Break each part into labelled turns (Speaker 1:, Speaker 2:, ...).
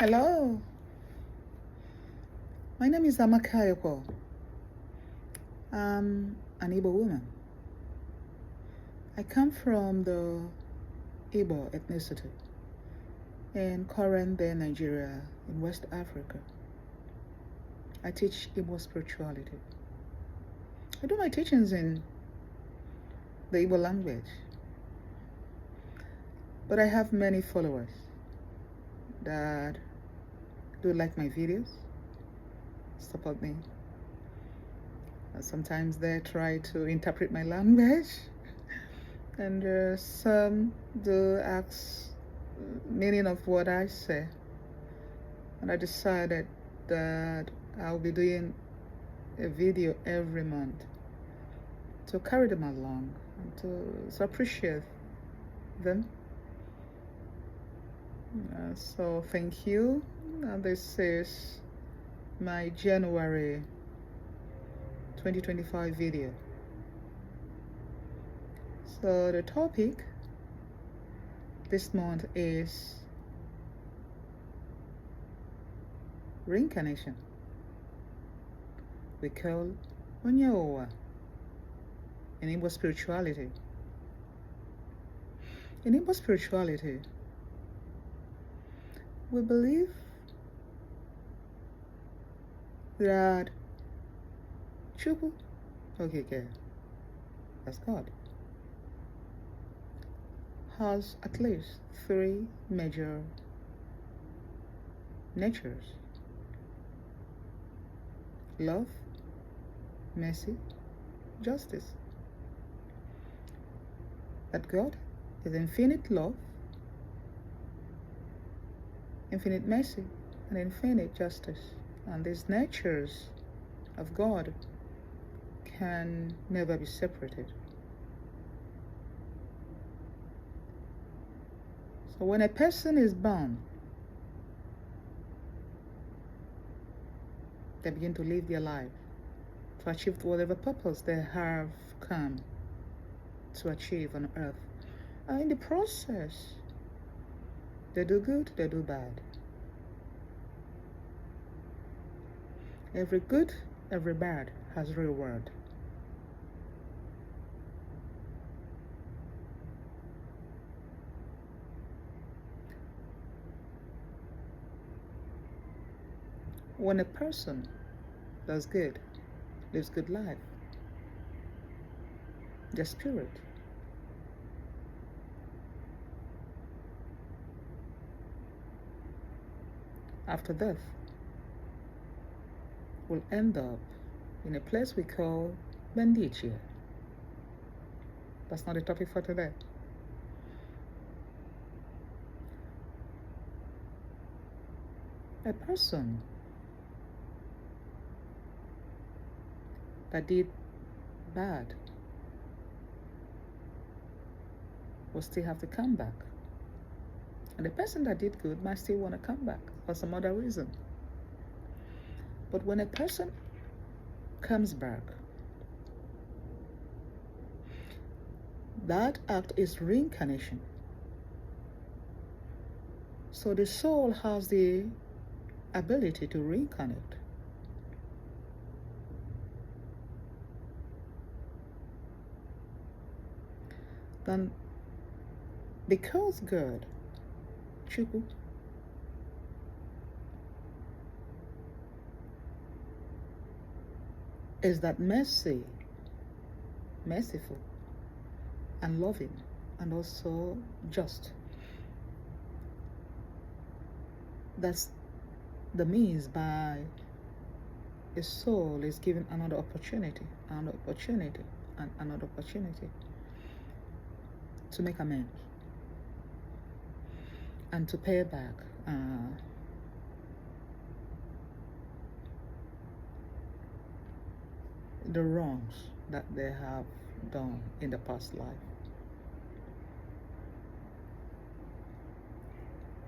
Speaker 1: Hello, my name is Amakayoko. I'm an Igbo woman. I come from the Igbo ethnicity in current day Nigeria in West Africa. I teach Igbo spirituality. I do my teachings in the Igbo language, but I have many followers that do like my videos, support me. Sometimes they try to interpret my language, and some do ask meaning of what I say. And I decided that I'll be doing a video every month to carry them along and to appreciate them. So thank you. This is my January 2025 video. So the topic this month is reincarnation. We call Onyaowa in Igbo spirituality. In Igbo spirituality, we believe that Chukwu, okay, that's God, has at least three major natures: love, mercy, justice. That God is infinite love, infinite mercy, and infinite justice. And these natures of God can never be separated. So when a person is born, they begin to live their life to achieve whatever purpose they have come to achieve on earth. And in the process, they do good, they do bad. Every good, every bad has reward. When a person does good, lives good life, their spirit after death will end up in a place we call Bendichia. That's not the topic for today. A person that did bad will still have to come back. And the person that did good might still want to come back for some other reason. But when a person comes back, that act is reincarnation. So the soul has the ability to reincarnate. Then, because God, Chukwu, is that merciful and loving and also just. That's the means by a soul is given another opportunity to make amends and to pay back the wrongs that they have done in the past life.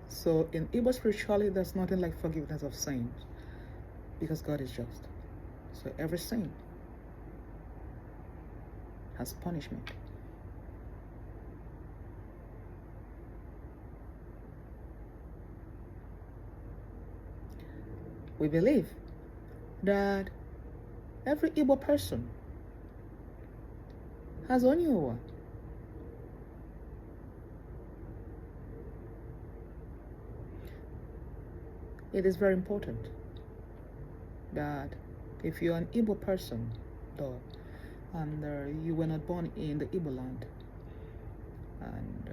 Speaker 1: So in Igbo spirituality, there's nothing like forgiveness of sins, because God is just. So every sin has punishment. we believe that every Igbo person has Onyowa. It is very important that if you're an Igbo person, though, and you were not born in the Igbo land, and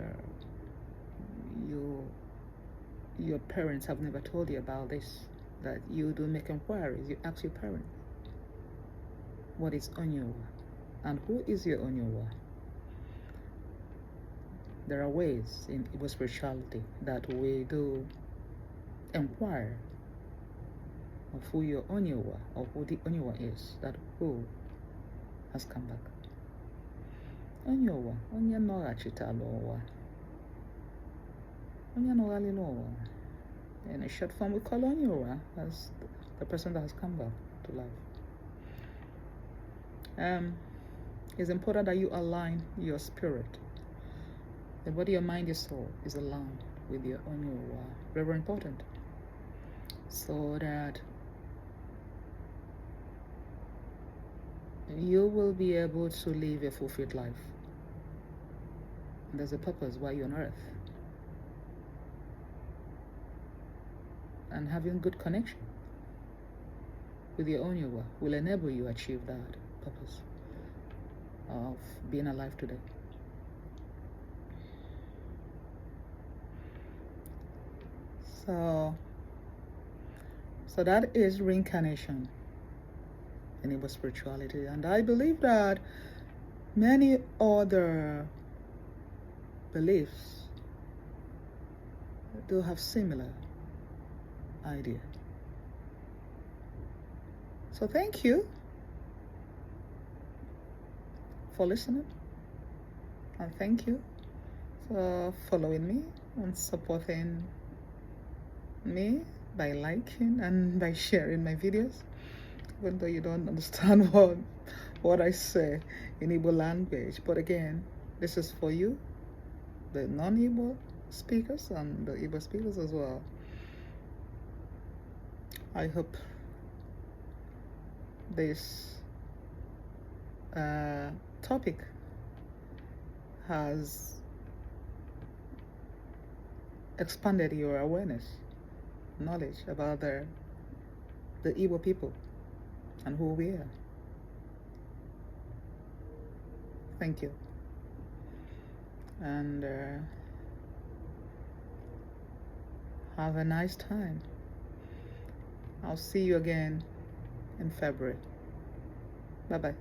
Speaker 1: your parents have never told you about this, that you do make inquiries, you ask your parents, what is Onyowa and who is your Onyowa? There are ways in Igbo spirituality that we do inquire of who your Onyowa or who the Onyowa is, that who has come back. Onyowa, onye noghachitala ụwa, onye noghalila ụwa. In a short form, we call Onyowa as the person that has come back to life. It's important that you align your spirit. The body, your mind, your soul is aligned with your Onyowa. Very, very important. So that you will be able to live a fulfilled life. And there's a purpose why you're on earth. And having good connection with your Onyowa will enable you to achieve that purpose of being alive today. So that is reincarnation in Igbo spirituality, and I believe that many other beliefs do have similar idea. So thank you for listening, and thank you for following me and supporting me by liking and by sharing my videos, even though you don't understand what I say in Igbo language. But again, this is for you, the non-Igbo speakers and the Igbo speakers as well. I hope this topic has expanded your awareness, knowledge about the Igbo people and who we are. Thank you. And have a nice time. I'll see you again in February. Bye-bye.